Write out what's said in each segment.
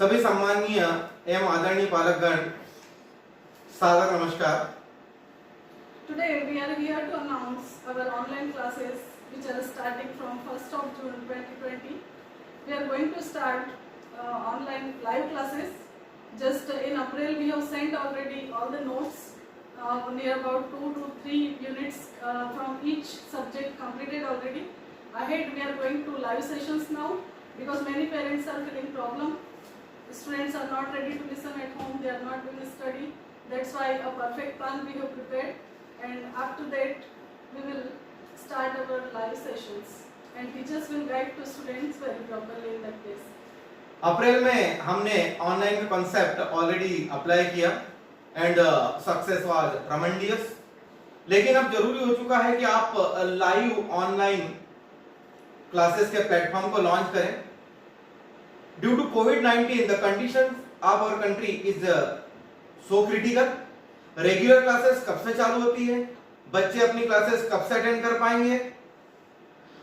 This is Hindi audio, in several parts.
सभी सम्माननीय एवं आदरणीय पालकगण, सादर नमस्कार। Today we are here to announce our online classes which are starting from 1st of June 2020. We are going to start online live classes. Just in April we have sent already all the notes, near about 2 to 3 units from each subject completed already. Ahead we are going to live sessions now because many parents are feeling problem. Students are not ready to listen at home, they are not doing study. That's why a perfect plan we have prepared, and after that we will start our live sessions and teachers will guide to students very properly in that case. अप्रैल में हमने ऑनलाइन का कॉन्सेप्ट ऑलरेडी अप्लाई किया एंड सक्सेस वाज ट्रमेंडियस। लेकिन अब जरूरी हो चुका है कि आप लाइव ऑनलाइन क्लासेस के प्लेटफॉर्म को लॉन्च करें। ड्यू टू कोविड-19 the conditions of our country is so critical. Regular classes कब से चालू होती है, बच्चे अपनी क्लासेस कब से अटेंड कर पाएंगे,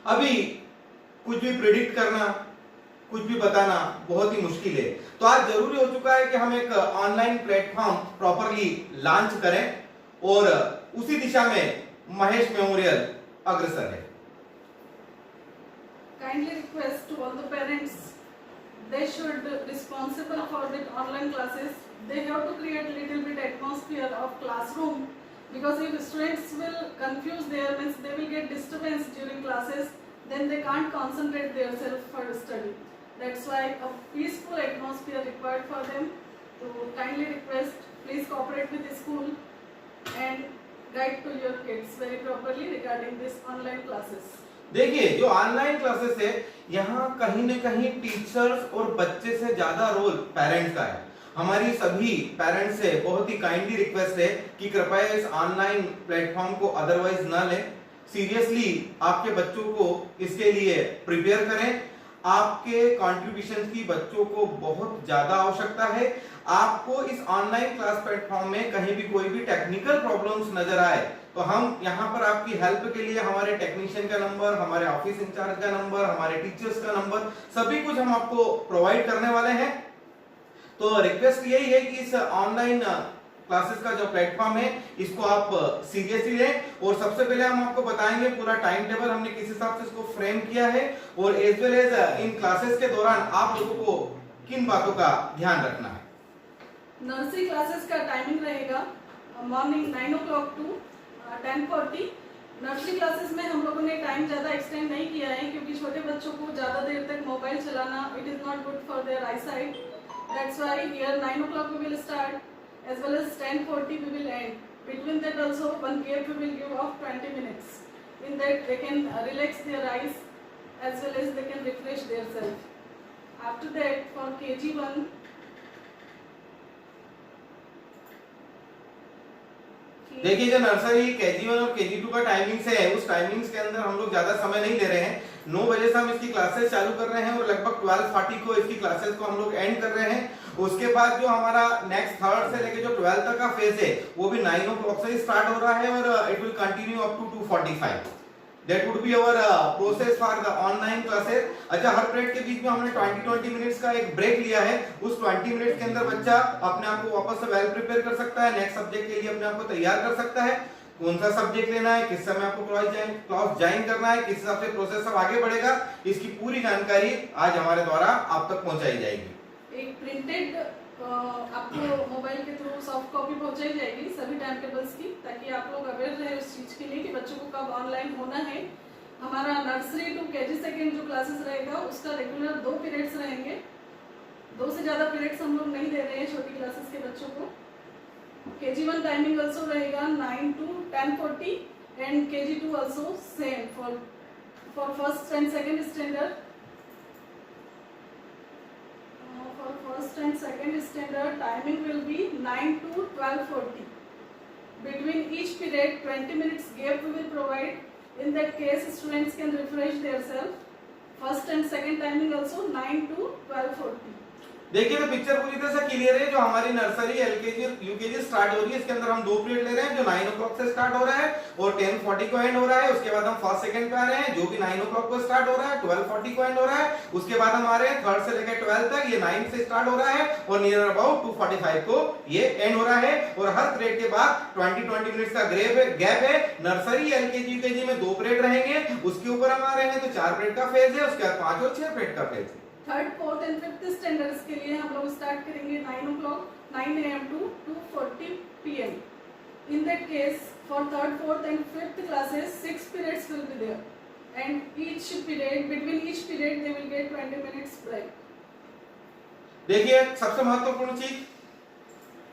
अभी कुछ भी प्रिडिक्ट करना, कुछ भी बताना बहुत ही मुश्किल है। तो आज जरूरी हो चुका है कि हम एक ऑनलाइन प्लेटफॉर्म प्रॉपरली लॉन्च करें और उसी दिशा में महेश मेमोरियल अग्रसर है। Kindly request to all the parents, they should responsible for the online classes. They have to create little bit atmosphere of classroom, because if students will confuse there, means they will get disturbance during classes, then they can't concentrate themselves for study. That's why a peaceful atmosphere required for them. To kindly request, please cooperate with the school and guide to your kids very properly regarding this online classes. देखिए, जो ऑनलाइन क्लासेस है यहाँ कहीं न कहीं टीचर्स और बच्चे से ज्यादा रोल पेरेंट्स का है। हमारी सभी पेरेंट्स से बहुत ही काइंडली रिक्वेस्ट है कि कृपया इस ऑनलाइन प्लेटफॉर्म को अदरवाइज ना लें। सीरियसली आपके बच्चों को इसके लिए प्रिपेयर करें। आपके कंट्रीब्यूशन की बच्चों को बहुत ज्यादा आवश्यकता है। आपको इस ऑनलाइन क्लास प्लेटफॉर्म में कहीं भी कोई भी टेक्निकल प्रॉब्लम्स नजर आए तो हम यहाँ पर आपकी हेल्प के लिए हमारे टेक्नीशियन का नंबर, हमारे ऑफिस इंचार्ज का नंबर, हमारे टीचर्स का नंबर, सभी कुछ हम आपको प्रोवाइड करने वाले हैं। तो रिक्वेस्ट यही है कि इस ऑनलाइन क्लासेस का जो प्लेटफॉर्म है इसको आप सीरियसली लें। और सबसे पहले हम आपको बताएंगे पूरा टाइम टेबल हमने किस हिसाब से इसको फ्रेम किया है और as well as in classes के दौरान आप लोगों को किन बातों का ध्यान रखना है। नर्सरी क्लासेस का टाइमिंग रहेगा morning 9 o'clock to 10:40। Nursery classes में हम लोगों ने टाइम ज़्यादा एक्सटेंड नहीं किया है क्योंकि छोटे बच्चों को ज़्यादा देर तक मोबाइल चलाना it is not good for their eyesight. That's why here 9 o'clock we will start as well as 10:40 we will end. Between that also one gap we will give of 20 minutes. In that they can relax their eyes as well as they can refresh themselves. After that for KG1 देखिए, जो नर्सरी KG1 और KG2 का टाइमिंग्स है उस टाइमिंग्स के अंदर हम लोग ज्यादा समय नहीं ले रहे हैं। 9 बजे से हम इसकी क्लासेस चालू कर रहे हैं और लगभग 12:40 को इसकी क्लासेस को हम लोग एंड कर रहे हैं। उसके बाद जो हमारा नेक्स्ट थर्ड से लेके जो 12 तक का फेज है वो भी 9 o'clock से ही स्टार्ट हो रहा है और it will continue up to 2:45। That would be our process for the online classes. अच्छा, हर पीरियड के बीच में हमने 20 मिनट्स का एक ब्रेक लिया है। उस 20 मिनट के अंदर बच्चा अपने आप को वापस से वेल प्रिपेयर कर सकता है, नेक्स्ट सब्जेक्ट के लिए अपने आप को तैयार कर सकता है। कौन सा सब्जेक्ट लेना है, किस समय आपको क्लास ज्वाइन करना है, किस हिसाब से प्रोसेस सब आगे बढ़ेगा, इसकी पूरी जानकारी आज हमारे द्वारा आप तक पहुंचाई जाएगी। एक प्रिंटेड आपको मोबाइल के थ्रू सॉफ्ट कॉपी पहुंचाई जाएगी सभी टाइम टेबल्स की, ताकि आप लोग अवेयर रहे उस चीज के लिए कि बच्चों को कब ऑनलाइन होना है। हमारा नर्सरी टू KG सेकेंड जो क्लासेस रहेगा उसका रेगुलर 2 पीरियड्स रहेंगे। 2 से ज्यादा पीरियड्स हम लोग नहीं दे रहे हैं छोटी क्लासेस के बच्चों को। KG1 टाइमिंग ऑल्सो रहेगा 9 to 10:40 and KG2 also same for first and second standard. For first and second standard timing will be 9 to 12:40. Between each period 20 minutes gap we will provide. In that case students can refresh themselves. First and second timing also 9 to 12:40. देखिए तो पिक्चर पूरी तरह से क्लियर है। जो हमारी नर्सरी एलकेजी यूकेजी स्टार्ट हो रही है, इसके अंदर हम 2 पीरियड ले रहे हैं, जो 9 o'clock से स्टार्ट हो रहा है और 10:40 को एंड हो रहा है। उसके बाद हम फर्स्ट सेकंड पे आ रहे हैं, जो भी 9 o'clock को स्टार्ट हो रहा है, 12:40 को एंड हो रहा है। उसके बाद हम आ रहे हैं थर्ड से लेकर 12 तक, ये 9 से स्टार्ट हो रहा है और नियर अबाउट 2:45 को ये एंड हो रहा है। और हर पीरियड के बाद 20 मिनट्स का गैप है। नर्सरी एलकेजी यूकेजी में 2 पीरियड रहेंगे, उसके ऊपर हम आ रहे हैं तो 4 पीरियड का फेज है, उसके बाद 5 और 6 पीरियड का फेज है। Third, fourth and fifth standards के लिए हम लोग स्टार्ट करेंगे 9 o'clock 9 AM to 2:40 PM. In that case, for third, fourth and fifth classes, 6 periods will be there, and each period, between each period, they will get 20 minutes break. देखिए सबसे महत्वपूर्ण चीज,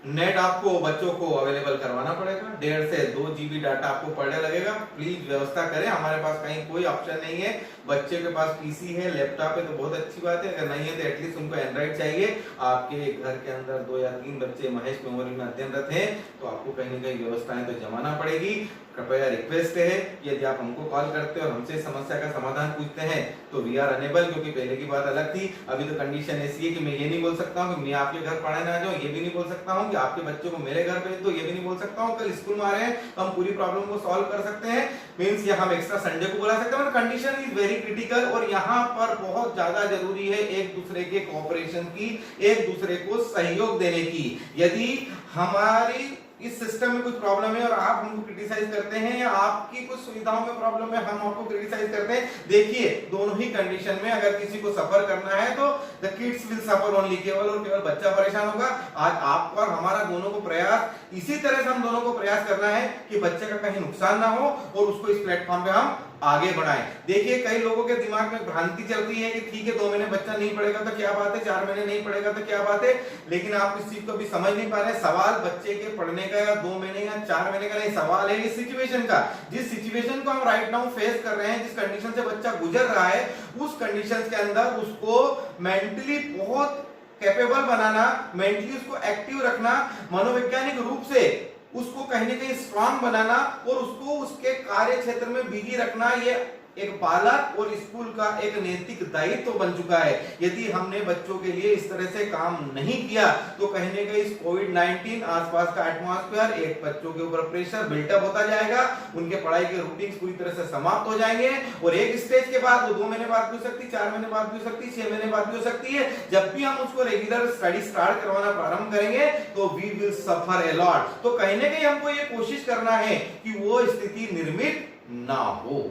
नेट आपको बच्चों को अवेलेबल करवाना पड़ेगा। 1.5 से 2 GB डाटा आपको पर डे लगेगा। प्लीज व्यवस्था करें, हमारे पास कहीं कोई ऑप्शन नहीं है। बच्चे के पास पीसी है, लैपटॉप है तो बहुत अच्छी बात है, अगर नहीं है तो एटलीस्ट उनको एंड्रॉइड चाहिए। आपके घर के अंदर 2 या 3 बच्चे महेश मेमोरियल में अध्ययनरत हैं तो आपको कहीं न कहीं व्यवस्थाएं तो जमाना पड़ेगी। कृपया रिक्वेस्ट है, यदि आप हमको कॉल करते हैं और हमसे समस्या का समाधान पूछते हैं तो वी आर अनेबल, क्योंकि पहले की बात अलग थी। अभी तो कंडीशन ऐसी है कि मैं ये नहीं बोल सकता हूँ कि मैं आपके घर पढ़ाने आ जाऊँ, ये भी नहीं बोल सकता हूँ कि आपके बच्चों को मेरे घर भेज दो, ये भी नहीं बोल सकता हूँ। कल स्कूल में आ रहे हैं तो हम पूरी प्रॉब्लम को सॉल्व कर सकते हैं, मींस ये हम एक्स्ट्रा संडे को बुला सकते हैं। कंडीशन इज वेरी क्रिटिकल और यहाँ पर बहुत ज्यादा जरूरी है एक दूसरे के कोऑपरेशन की, एक दूसरे को सहयोग देने की। यदि हमारी इस सिस्टम में कुछ प्रॉब्लम है और आप हमको क्रिटिसाइज करते हैं या आपकी कुछ सुविधाओं में प्रॉब्लम है हम आपको क्रिटिसाइज करते हैं, देखिए दोनों ही कंडीशन में अगर किसी को सफर करना है तो the kids will suffer only, केवल और केवल बच्चा परेशान होगा। आज आपको और हमारा दोनों को प्रयास, इसी तरह से हम दोनों को प्रयास करना है कि बच्चे का कहीं नुकसान ना हो और उसको इस प्लेटफॉर्म पे हम आगे बढ़ाएं। देखिए कई लोगों के दिमाग में भ्रांति चल रही है कि ठीक है 2 महीने बच्चा नहीं पढ़ेगा तो क्या बात है, 4 महीने नहीं पढ़ेगा तो क्या बात है, लेकिन आप इस चीज को भी समझ नहीं पा रहे। सवाल बच्चे के पढ़ने का या 2 महीने या 4 महीने का नहीं, सवाल है इस सिचुएशन का। जिस सिचुएशन को हम राइट नाउ फेस कर रहे हैं, जिस कंडीशन से बच्चा गुजर रहा है, उस कंडीशन के अंदर उसको मेंटली बहुत कैपेबल बनाना, मेंटली उसको एक्टिव रखना, मनोवैज्ञानिक रूप से उसको कहीं न कहीं स्ट्रांग बनाना और उसको उसके कार्य क्षेत्र में बिजी रखना, ये एक पालक और स्कूल का एक नैतिक दायित्व बन चुका है। यदि हमने बच्चों के लिए इस तरह से काम नहीं किया तो कहीं न कहीं इस कोविड-19 आसपास का एटमॉस्फेयर, एक बच्चों के ऊपर प्रेशर बिल्टअप होता जाएगा, उनके पढ़ाई के रूटीन पूरी तरह से समाप्त हो जाएंगे और एक स्टेज के बाद वो 2 महीने बाद भी हो सकती, 4 महीने बाद भी हो सकती, 6 महीने बाद भी हो सकती है। जब भी हम उसको रेगुलर स्टडी स्टार्ट करवाना प्रारंभ करेंगे तो we will suffer a lot. तो कहीं न कहीं हमको ये कोशिश करना है कि वो स्थिति निर्मित ना हो।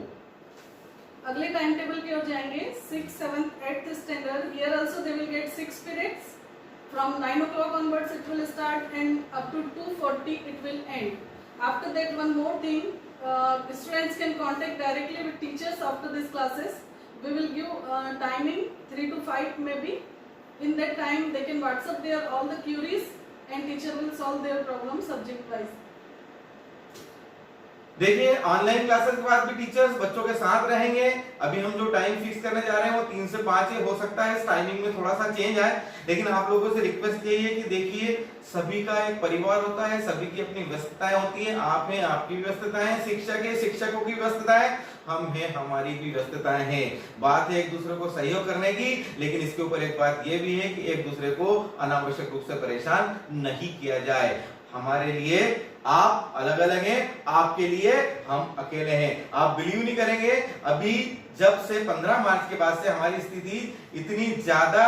अगले टाइम टेबल की ओर जाएंगे। 6th, 7th, 8th standard, here also they will get 6 periods. From 9 o'clock onwards it will start and up to 2:40 it will end. After that, one more thing, students can contact directly with teachers after these classes. We will give timing 3 to 5 maybe. In that time they can WhatsApp their all the queries and teacher will solve their problem subject wise. देखिए ऑनलाइन क्लासेस के बाद भी टीचर्स बच्चों के साथ रहेंगे। अभी हम जो टाइम फिक्स करने जा रहे हैं वो 3 से 5 है, हो सकता है इस टाइमिंग में थोड़ा सा चेंज आए, लेकिन आप लोगों से रिक्वेस्ट यही है कि देखिए सभी का एक परिवार होता है, सभी की अपनी व्यस्तताएं होती है। आप हैं, आपकी व्यस्तताएं, शिक्षक है, शिक्षकों की व्यस्तताएं, हम हैं, हमारी भी व्यस्तताएं हैं। बात है एक दूसरे को सहयोग करने की, लेकिन इसके ऊपर एक बात यह भी है कि एक दूसरे को अनावश्यक रूप से परेशान नहीं किया जाए। हमारे लिए आप अलग अलग हैं, आपके लिए हम अकेले हैं। आप बिलीव नहीं करेंगे, अभी जब से 15 मार्च के बाद से हमारी स्थिति इतनी ज्यादा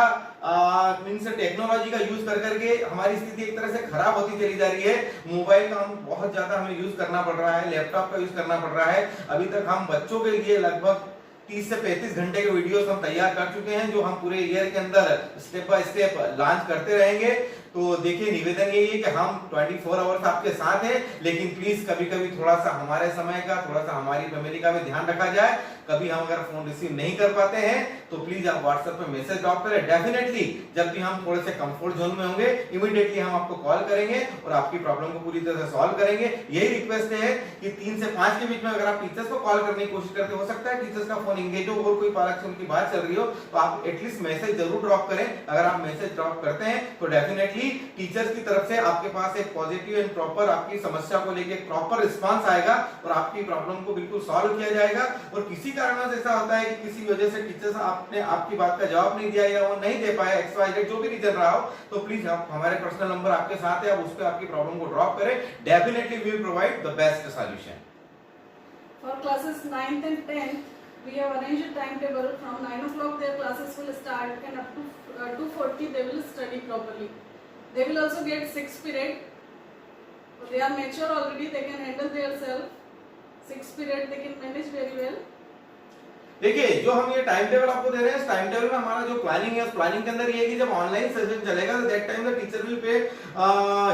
मींस टेक्नोलॉजी का यूज कर करके हमारी स्थिति एक तरह से खराब होती चली जा रही है। मोबाइल का हम बहुत ज्यादा हमें यूज करना पड़ रहा है, लैपटॉप का यूज करना पड़ रहा है। अभी तक हम बच्चों के लिए लगभग 30 से 35 घंटे के वीडियोस हम तैयार कर चुके हैं, जो हम पूरे ईयर के अंदर स्टेप बाय स्टेप लॉन्च करते रहेंगे। तो देखिए निवेदन यही है कि हम 24 आवर्स आपके साथ हैं, लेकिन प्लीज कभी कभी थोड़ा सा हमारे समय का, थोड़ा सा हमारी फैमिली का भी ध्यान रखा जाए। कभी हम अगर फोन रिसीव नहीं कर पाते हैं तो प्लीज आप व्हाट्सएप पे मैसेज ड्रॉप करें। डेफिनेटली जब भी हम थोड़े से कंफर्ट जोन में होंगे इमीडिएटली हम आपको कॉल करेंगे और आपकी प्रॉब्लम को पूरी तरह से सॉल्व करेंगे। यही रिक्वेस्ट है कि 3 से 5 के बीच में अगर आप टीचर्स को कॉल करने की कोशिश करते, हो सकता है टीचर्स का फोन एंगेज हो और कोई पालक से उनकी बात चल रही हो, तो आप एटलीस्ट मैसेज जरूर ड्रॉप करें। अगर आप मैसेज ड्रॉप करते हैं तो डेफिनेटली डेफिनेटली टीचर्स की तरफ से आपके पास एक पॉजिटिव एंड प्रॉपर आपकी समस्या को लेके प्रॉपर रिस्पांस आएगा और आपकी प्रॉब्लम को बिल्कुल सॉल्व किया जाएगा। और किसी कारणवश ऐसा होता है कि किसी वजह से टीचर्स आपने आपकी बात का जवाब नहीं दिया या वो नहीं दे पाए, XYZ जो भी रीजन रहा हो, तो प्लीज आप हमारे पर्सनल नंबर आपके साथ है, आप उस पर आपकी प्रॉब्लम को ड्रॉप करें। Definitely we will provide the best solution. For classes 9th and 10th, we have arranged a timetable. From 9 o'clock their classes will start and up to 2:40 they will study properly. They will also get 6 period. They are mature already, they can handle themselves. 6 period they can manage very well. देखिए जो हम ये टाइम टेबल आपको दे रहे हैं, इस टाइम टेबल में हमारा जो प्लानिंग है, उस प्लानिंग के अंदर ये है कि जब ऑनलाइन सेशन चलेगा तो that time the teacher will pay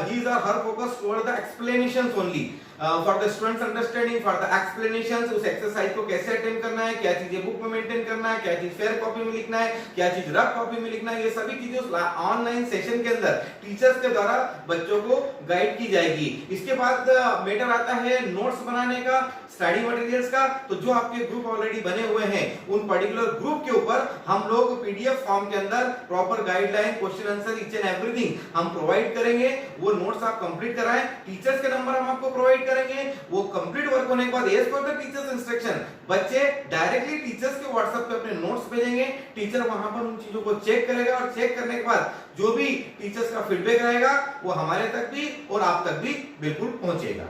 his or her focus toward the explanations only, for the students understanding, for the explanations, उस एक्सरसाइज को कैसे अटेम्प्ट करना है, क्या चीजें बुक में मेंटेन करना है, क्या चीज फेयर कॉपी में लिखना है, क्या चीज रफ कॉपी में लिखना है, ये सभी चीजें उस ऑनलाइन सेशन के अंदर टीचर्स के द्वारा बच्चों को गाइड की जाएगी। इसके बाद मैटर आता है नोट्स बनाने का, स्टडी मटेरियल्स का। तो जो आपके ग्रुप ऑलरेडी बने हुए हैं उन पर्टिकुलर ग्रुप के ऊपर हम लोग पीडीएफ फॉर्म के अंदर proper guideline, question answer, each and everything हम प्रोवाइड करेंगे। वो नोट्स आप कंप्लीट कराएं, टीचर्स के नंबर हम आपको प्रोवाइड करेंगे। वो कंप्लीट वर्क होने के बाद as per the teachers instruction बच्चे डायरेक्टली टीचर्स के व्हाट्सएप पे अपने नोट्स भेजेंगे। टीचर वहां पर उन चीजों को चेक करेगा और चेक करने के बाद जो भी टीचर्स का फीडबैक रहेगा वो हमारे तक भी और आप तक भी बिल्कुल पहुंचेगा।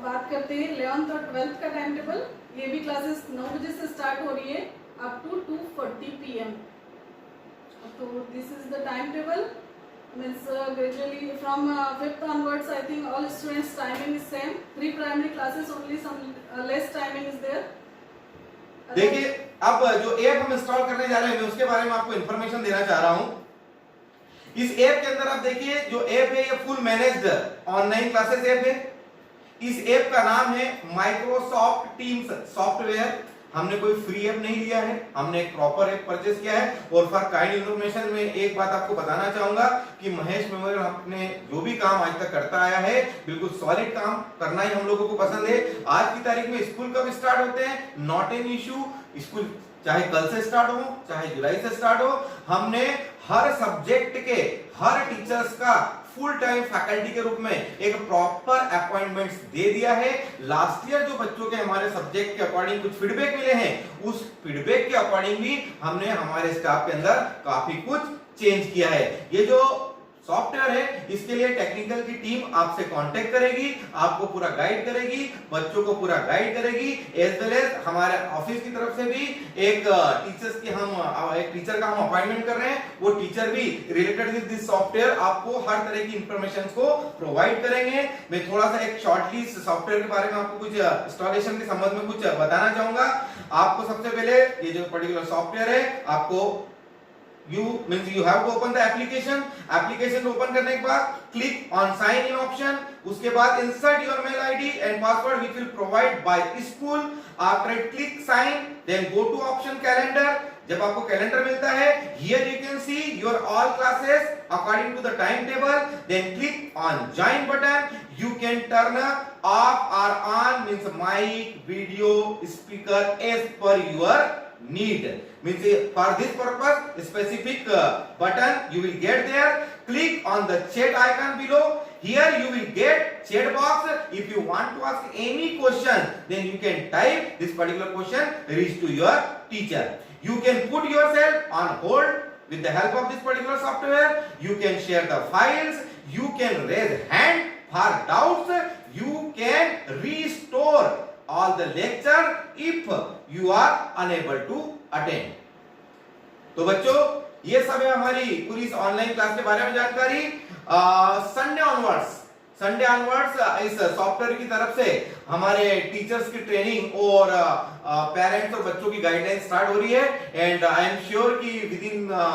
बात करते हैं 11th और 12th का टाइम टेबल। ये भी क्लासेस 9 बजे से स्टार्ट हो रही है अप टू 2:40 PM। तो this is the time table. Means gradually from 5th onwards I think all students timing is same. Pre primary classes only some less timing is there. देखिए अब जो ऐप हम इंस्टॉल करने जा रहे हैं मैं उसके बारे में आपको इंफॉर्मेशन देना चाह रहा हूं। इस ऐप के अंदर आप देखिए जो ऐप है ये full managed online classes app है। इस ऐप का नाम है माइक्रोसॉफ्ट टीम्स सॉफ्टवेयर। हमने कोई फ्री ऐप नहीं लिया है, हमने एक प्रॉपर ऐप परचेस किया है। और फॉर काइंड इन्फॉर्मेशन में एक बात आपको बताना चाहूंगा कि महेश मेमोरियल अपने जो भी काम आज तक करता आया है बिल्कुल सॉलिड काम करना ही हम लोगों को पसंद है। आज की तारीख में स्कूल कब स्टार्ट होते हैं, नॉट एन इशू। स्कूल चाहे कल से स्टार्ट हो चाहे जुलाई से स्टार्ट हो, हमने हर सब्जेक्ट के हर टीचर्स का फुल टाइम फैकल्टी के रूप में एक प्रॉपर अपॉइंटमेंट्स दे दिया है। लास्ट ईयर जो बच्चों के हमारे सब्जेक्ट के अकॉर्डिंग कुछ फीडबैक मिले हैं उस फीडबैक के अकॉर्डिंग भी हमने हमारे स्टाफ के अंदर काफी कुछ चेंज किया है। ये जो सॉफ्टवेयर है इसके लिए टेक्निकल की टीम आपसे कांटेक्ट करेगी, आपको पूरा गाइड करेगी, बच्चों को पूरा गाइड करेगी। एज वेल एज हमारे ऑफिस की तरफ से भी एक टीचर का हम अपॉइंटमेंट कर रहे हैं। वो टीचर भी रिलेटेड विद दिस सॉफ्टवेयर आपको हर तरह की इंफॉर्मेशन को प्रोवाइड करेंगे। मैं थोड़ा सा एक शॉर्टली सॉफ्टवेयर के बारे में आपको कुछ इंस्टॉलेशन के संबंध में कुछ बताना चाहूंगा। आपको सबसे पहले ये जो पर्टिकुलर सॉफ्टवेयर है आपको you have to open the application open करने के बाद click on sign in option, उसके बाद insert your mail ID and password which will provide by school. After click sign then go to option calendar. जब आपको कैलेंडर मिलता है here you can see your all classes according to the timetable. Then click on join button. You can turn off or on means mic, video, speaker as per your need. Means for this purpose specific button you will get there. Click on the chat icon below. Here you will get chat box. If you want to ask any question then you can type this particular question, reach to your teacher. You can put yourself on hold with the help of this particular software. You can share the files, you can raise hand for doubts, you can restore all the lecture if you are unable to attend. तो बच्चों ये सब है हमारी पूरी इस ऑनलाइन क्लास के बारे में जानकारी। संडे ऑनवर्ड्स इस सॉफ्टवेयर की तरफ से हमारे टीचर्स की ट्रेनिंग और पेरेंट्स और बच्चों की गाइडलाइन स्टार्ट हो रही है। एंड आई एम श्योर कि within a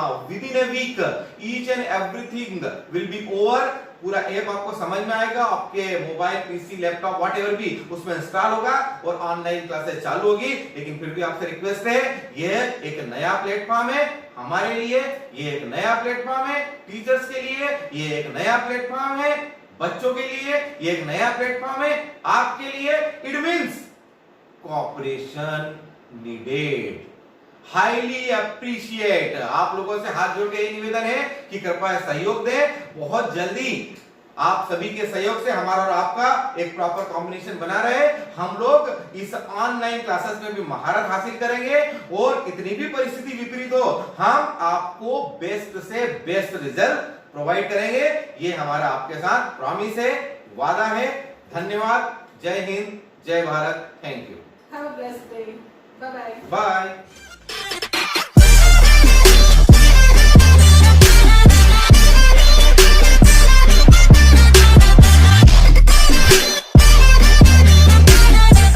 week each and everything will be over. पूरा ऐप आपको समझ में आएगा, आपके मोबाइल, पीसी, लैपटॉप व्हाटएवर भी उसमें इंस्टॉल होगा और ऑनलाइन क्लासेस चालू होगी। लेकिन फिर भी आपसे रिक्वेस्ट है, यह एक नया प्लेटफॉर्म है हमारे लिए, ये एक नया प्लेटफॉर्म है टीचर्स के लिए, ये एक नया प्लेटफॉर्म है बच्चों के लिए, ये एक नया प्लेटफॉर्म है आपके लिए। It means cooperation needed. Highly appreciate. आप लोगों से हाथ जोड़ के ये निवेदन है कि कृपया सहयोग दें। बहुत जल्दी आप सभी के सहयोग से हमारा और आपका एक प्रॉपर कॉम्बिनेशन बना रहे। हम लोग इस ऑनलाइन क्लासेस में भी महारत हासिल करेंगे और कितनी भी परिस्थिति विपरीत हो, हम आपको बेस्ट से बेस्ट रिजल्ट प्रोवाइड करेंगे। ये हमारा आपके साथ प्रॉमिस है, वादा है। धन्यवाद। जय हिंद, जय Bharat. Thank you. Have a blessed day. Bye bye. Bye.